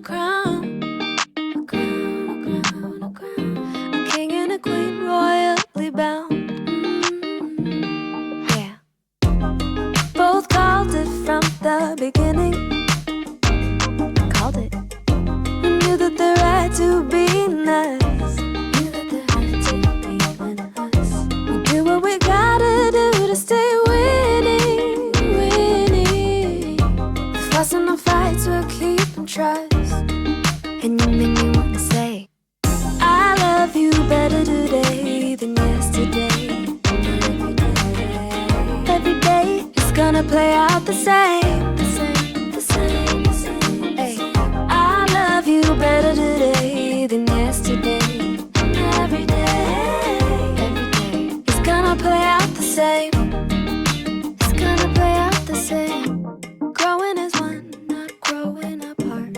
a crown, a crown, a crown, a crown. A king and a queen royally bound. Yeah. Both called it from the beginning. Called it. We knew that there had to be us. Knew that there had to be us. We do what we gotta do to stay winning, winning. The fuss and the fights we'll keep and trust. And you make me wanna say, I love you better today than yesterday. Every day is gonna play out the same, the same, the same, the same. Ay. I love you better today than yesterday. Every day is gonna play out the same. It's gonna play out the same. Growing as one, not growing apart.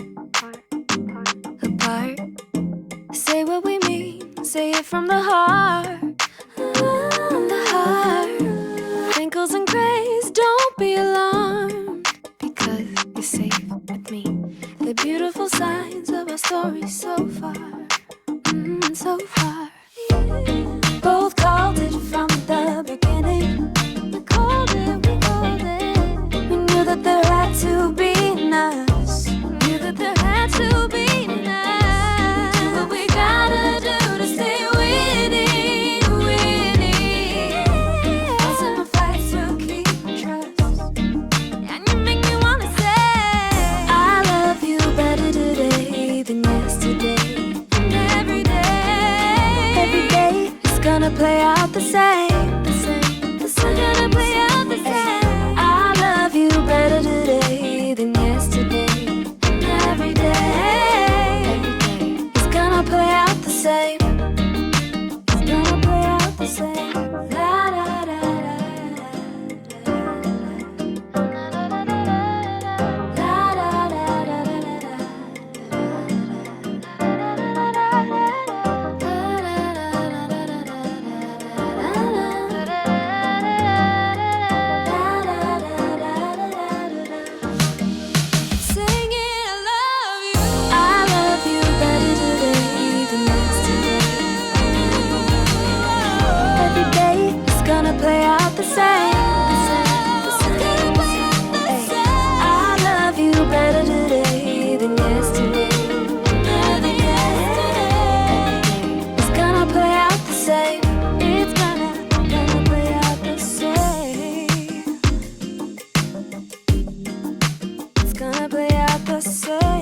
Apart. Say what we mean, say it from the heart. From the heart. Wrinkles and grays, don't be alarmed, because you're safe with me. The beautiful signs of our story so far, so far. Both called it from the beginning. We called it, we called it. We knew that there had to be us. Knew that there had to be us. Do what we gotta do to stay winning, winning. Fights and the fights we'll keep and trust. And you make me wanna say, I love you better today than yesterday. And every day is gonna play out the same, the same, the same. Gonna play out the same. I love you better today than yesterday. And every day is gonna play out the same. It's gonna play out the same. La da da da da. La da da da da da. Singing, I love you. I love you better today than yesterday. Every day is gonna play out the same. I love you better today than yesterday. Every day is gonna play out the same. It's gonna play out the same. It's gonna play out the same.